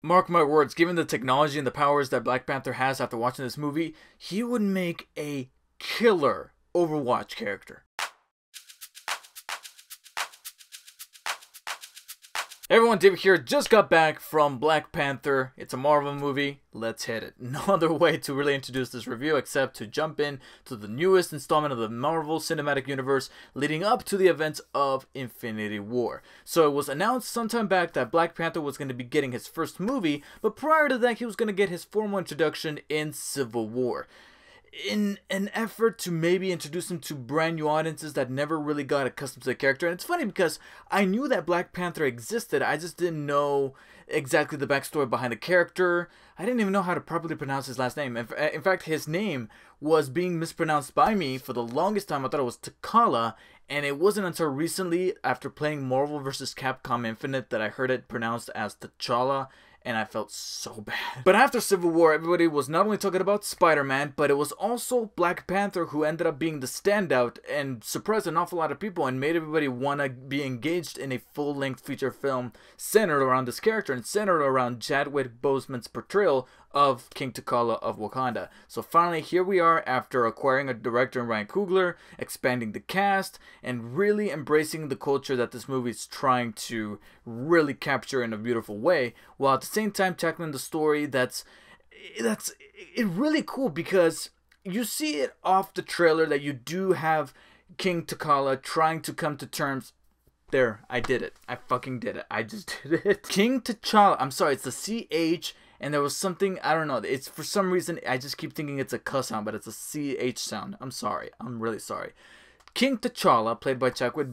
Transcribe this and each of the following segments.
Mark my words, given the technology and the powers that Black Panther has after watching this movie, he would make a killer Overwatch character. Hey everyone, David here. Just got back from Black Panther. It's a Marvel movie. Let's hit it. No other way to really introduce this review except to jump in to the newest installment of the Marvel Cinematic Universe leading up to the events of Infinity War. So it was announced sometime back that Black Panther was going to be getting his first movie, but prior to that he was going to get his formal introduction in Civil War. In an effort to maybe introduce him to brand new audiences that never really got accustomed to the character. And it's funny because I knew that Black Panther existed, I just didn't know exactly the backstory behind the character. I didn't even know how to properly pronounce his last name. In fact, his name was being mispronounced by me for the longest time. I thought it was TChalla, and it wasn't until recently, after playing Marvel vs. Capcom Infinite, that I heard it pronounced as TChalla, and I felt so bad. But after Civil War, everybody was not only talking about Spider-Man, but it was also Black Panther who ended up being the standout and surprised an awful lot of people and made everybody want to be engaged in a full-length feature film centered around this character and centered around Chadwick Boseman's portrayal of King T'Challa of Wakanda. So finally, here we are after acquiring a director in Ryan Coogler, expanding the cast, and really embracing the culture that this movie is trying to really capture in a beautiful way, while at the same time tackling the story that's really cool, because you see it off the trailer that you do have King T'Challa trying to come to terms. There, I did it. I fucking did it. I just did it. King T'Challa. I'm sorry, it's the CH, and there was something, I don't know, it's for some reason, I just keep thinking it's a cuss sound, but it's a CH sound. I'm sorry. I'm really sorry. King T'Challa, played by Chadwick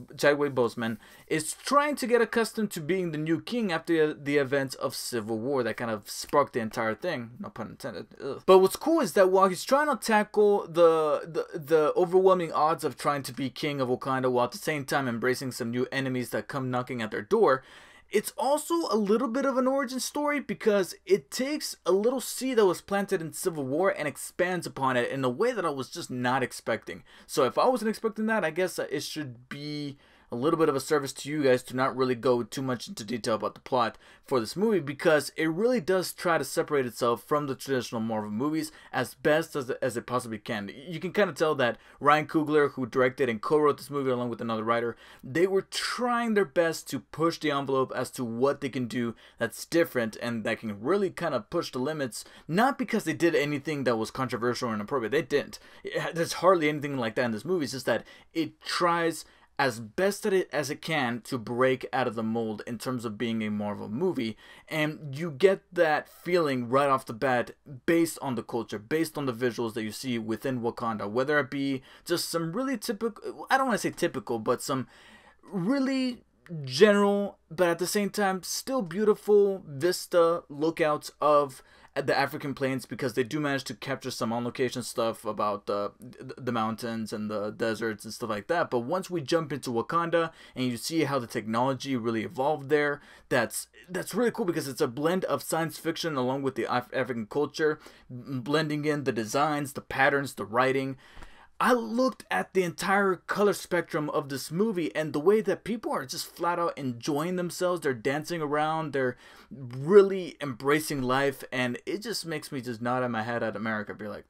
Boseman, is trying to get accustomed to being the new king after the events of Civil War that kind of sparked the entire thing. No pun intended. Ugh. But what's cool is that while he's trying to tackle the overwhelming odds of trying to be king of Wakanda while at the same time embracing some new enemies that come knocking at their door, it's also a little bit of an origin story, because it takes a little seed that was planted in Civil War and expands upon it in a way that I was just not expecting. So if I wasn't expecting that, I guess it should be a little bit of a service to you guys to not really go too much into detail about the plot for this movie, because it really does try to separate itself from the traditional Marvel movies as best as it possibly can. You can kind of tell that Ryan Coogler, who directed and co-wrote this movie along with another writer, they were trying their best to push the envelope as to what they can do that's different and that can really kind of push the limits, not because they did anything that was controversial or inappropriate. They didn't. There's hardly anything like that in this movie. It's just that it tries as best as it can to break out of the mold in terms of being a Marvel movie, and you get that feeling right off the bat based on the culture, based on the visuals that you see within Wakanda, whether it be just some really typical, I don't want to say typical, but some really general, but at the same time still beautiful vista lookouts of the African plains, because they do manage to capture some on-location stuff about the mountains and the deserts and stuff like that. But once we jump into Wakanda and you see how the technology really evolved there, that's really cool, because it's a blend of science fiction along with the African culture, blending in the designs, the patterns, the writing. I looked at the entire color spectrum of this movie, and the way that people are just flat out enjoying themselves. They're dancing around, they're really embracing life, and it just makes me just nod my head at America, be like,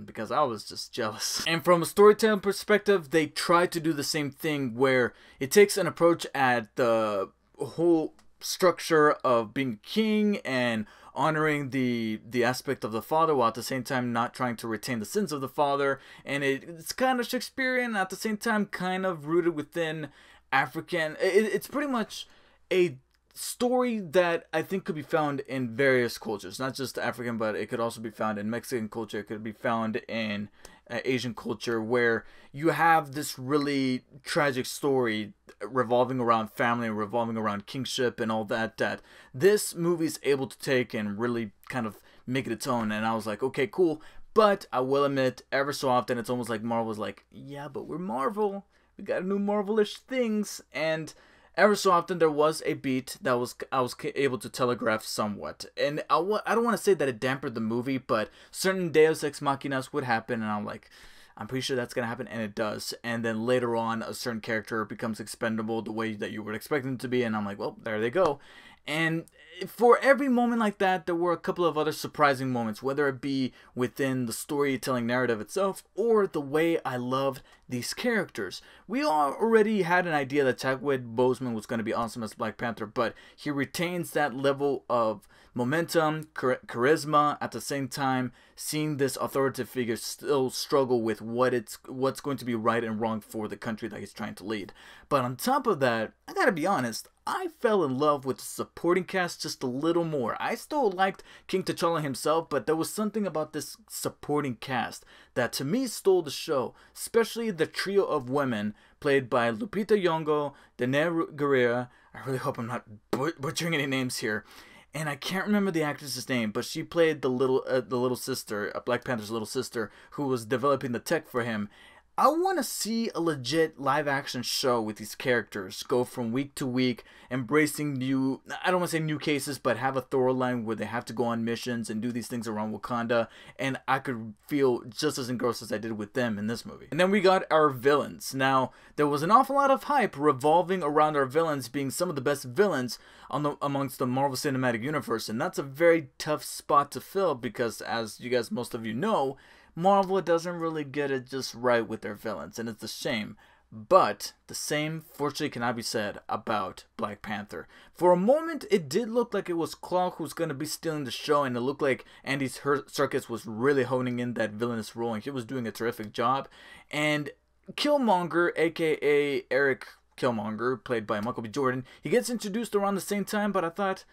because I was just jealous. And from a storytelling perspective, they try to do the same thing, where it takes an approach at the whole structure of being king and honoring the aspect of the father, while at the same time not trying to retain the sins of the father. And it's kind of Shakespearean, at the same time kind of rooted within African. It's pretty much a story that I think could be found in various cultures, not just African, but it could also be found in Mexican culture, it could be found in Asian culture, where you have this really tragic story revolving around family, revolving around kingship and all that, that this movie is able to take and really kind of make it its own. And I was like, okay, cool. But I will admit, ever so often it's almost like Marvel's like, yeah, but we're Marvel, we got new Marvel-ish things. And ever so often there was a beat that I was able to telegraph somewhat. And I don't want to say that it dampened the movie, but certain Deus Ex Machinas would happen, and I'm like, I'm pretty sure that's going to happen, and it does. And then later on, a certain character becomes expendable the way that you would expect them to be, and I'm like, well, there they go. And for every moment like that, there were a couple of other surprising moments, whether it be within the storytelling narrative itself or the way I loved these characters. We all already had an idea that Chadwick Boseman was going to be awesome as Black Panther, but he retains that level of momentum, charisma, at the same time seeing this authoritative figure still struggle with what's going to be right and wrong for the country that he's trying to lead. But on top of that, I gotta be honest, I fell in love with the supporting cast just a little more. I still liked King T'Challa himself, but there was something about this supporting cast that to me stole the show, especially the trio of women played by Lupita Nyong'o, Danai Gurira. I really hope I'm not butchering any names here. And I can't remember the actress's name, but she played the little sister, Black Panther's little sister, who was developing the tech for him. I want to see a legit live-action show with these characters go from week to week, embracing new, I don't want to say new cases, but have a thorough line where they have to go on missions and do these things around Wakanda, and I could feel just as engrossed as I did with them in this movie. And then we got our villains. Now, there was an awful lot of hype revolving around our villains being some of the best villains amongst the Marvel Cinematic Universe, and that's a very tough spot to fill because, as you guys, most of you know, Marvel doesn't really get it just right with their villains, and it's a shame. But the same, fortunately, cannot be said about Black Panther. For a moment, it did look like it was Claw who was going to be stealing the show, and it looked like Andy Serkis was really honing in that villainous role, and he was doing a terrific job. And Killmonger, aka Eric Killmonger, played by Michael B. Jordan, he gets introduced around the same time, but I thought,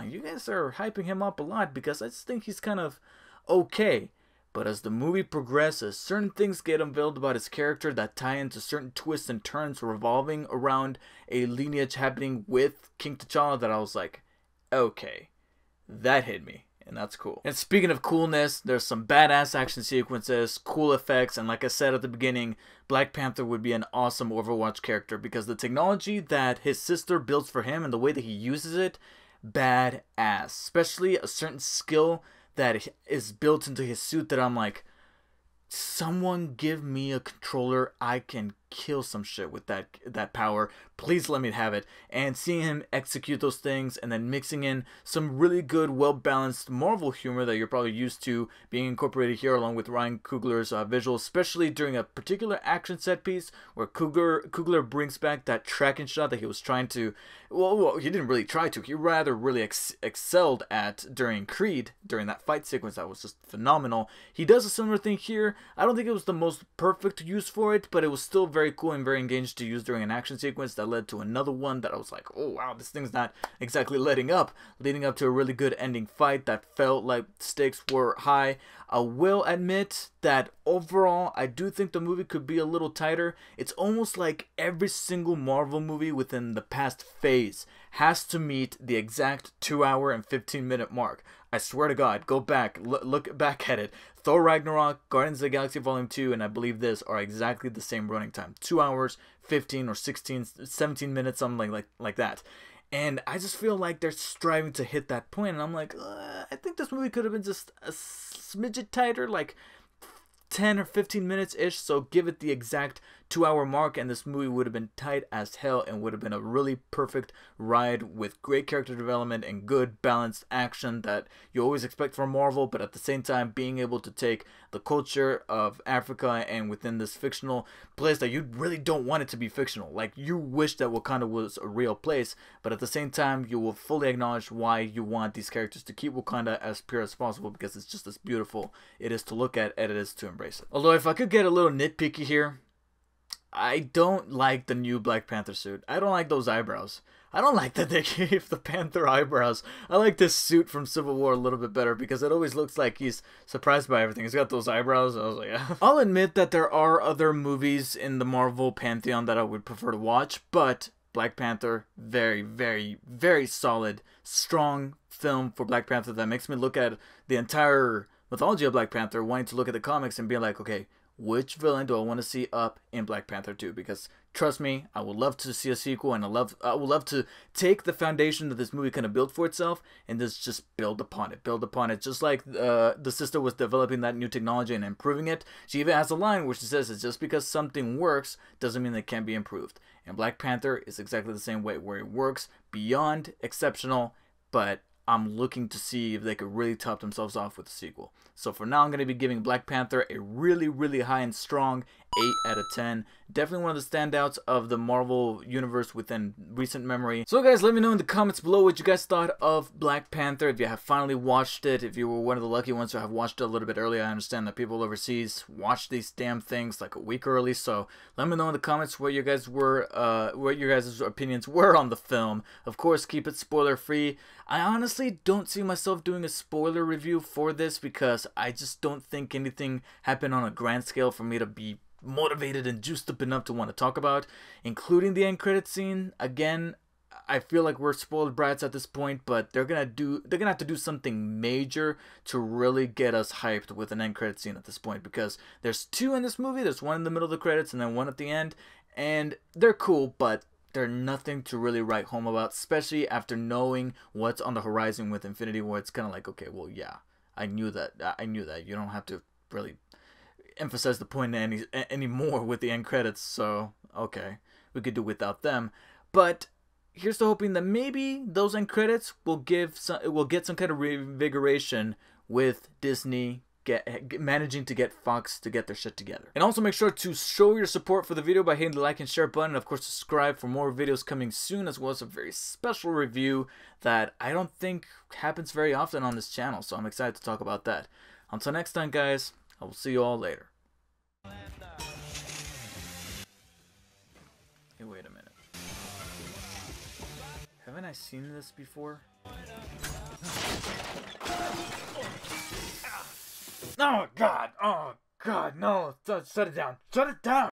you guys are hyping him up a lot because I just think he's kind of okay. But as the movie progresses, certain things get unveiled about his character that tie into certain twists and turns revolving around a lineage happening with King T'Challa that I was like, okay, that hit me, and that's cool. And speaking of coolness, there's some badass action sequences, cool effects, and like I said at the beginning, Black Panther would be an awesome Overwatch character because the technology that his sister builds for him and the way that he uses it, badass. Especially a certain skill that is built into his suit that I'm like, someone give me a controller, I can kill some shit with that power. Please let me have it. And seeing him execute those things and then mixing in some really good, well-balanced Marvel humor that you're probably used to being incorporated here along with Ryan Coogler's visuals, especially during a particular action set piece where Coogler brings back that tracking shot that he was trying to, well, he didn't really try to, he rather really excelled at during Creed, during that fight sequence that was just phenomenal. He does a similar thing here. I don't think it was the most perfect use for it, but it was still very cool and very engaged to use during an action sequence that led to another one that I was like, oh wow, this thing's not exactly leading up to a really good ending fight that felt like stakes were high. I will admit that overall, I do think the movie could be a little tighter. It's almost like every single Marvel movie within the past phase has to meet the exact 2-hour and 15-minute mark. I swear to God, go back, look back at it. Thor Ragnarok, Guardians of the Galaxy Volume 2, and I believe this are exactly the same running time. 2 hours, 15 or 16, 17 minutes, something like that. And I just feel like they're striving to hit that point, and I'm like, I think this movie could have been just a smidget tighter, like 10 or 15 minutes-ish, so give it the exact 2-hour mark, and this movie would have been tight as hell and would have been a really perfect ride with great character development and good balanced action that you always expect from Marvel, but at the same time being able to take the culture of Africa and within this fictional place that you really don't want it to be fictional. Like, you wish that Wakanda was a real place, but at the same time you will fully acknowledge why you want these characters to keep Wakanda as pure as possible because it's just as beautiful it is to look at and it is to embrace it. Although if I could get a little nitpicky here, I don't like the new Black Panther suit. I don't like those eyebrows. I don't like that they gave the Panther eyebrows. I like this suit from Civil War a little bit better because it always looks like he's surprised by everything. He's got those eyebrows. I was like, yeah. I'll admit that there are other movies in the Marvel pantheon that I would prefer to watch, but Black Panther, very, very, very solid, strong film for Black Panther that makes me look at the entire mythology of Black Panther, wanting to look at the comics and be like, okay, which villain do I want to see up in Black Panther 2? Because trust me, I would love to see a sequel, and I would love to take the foundation that this movie kind of built for itself and just build upon it, just like the sister was developing that new technology and improving it. She even has a line where she says it's just because something works doesn't mean it can't be improved. And Black Panther is exactly the same way, where it works beyond exceptional, but I'm looking to see if they could really top themselves off with a sequel. So for now, I'm going to be giving Black Panther a really, really high and strong 8 out of 10. Definitely one of the standouts of the Marvel universe within recent memory. So guys, let me know in the comments below what you guys thought of Black Panther. If you have finally watched it, if you were one of the lucky ones who have watched it a little bit early. I understand that people overseas watch these damn things like a week early. So let me know in the comments what you guys were, what your guys' opinions were on the film. Of course, keep it spoiler free. I honestly don't see myself doing a spoiler review for this because I just don't think anything happened on a grand scale for me to be motivated and juiced up enough to want to talk about, including the end credit scene. Again, I feel like we're spoiled brats at this point, but they're gonna have to do something major to really get us hyped with an end credit scene at this point, because there's 2 in this movie. There's one in the middle of the credits and then one at the end, and they're cool, but they're nothing to really write home about, especially after knowing what's on the horizon with Infinity War. It's kind of like, okay, well, yeah, I knew that. You don't have to really emphasize the point anymore with the end credits, so okay, we could do without them. But here's to hoping that maybe those end credits will get some kind of reinvigoration with Disney managing to get Fox to get their shit together. And also make sure to show your support for the video by hitting the like and share button, and of course subscribe for more videos coming soon, as well as a very special review that I don't think happens very often on this channel, so I'm excited to talk about that. Until next time guys, I will see you all later. Hey, wait a minute. Haven't I seen this before? Oh God, no. Shut it down. Shut it down.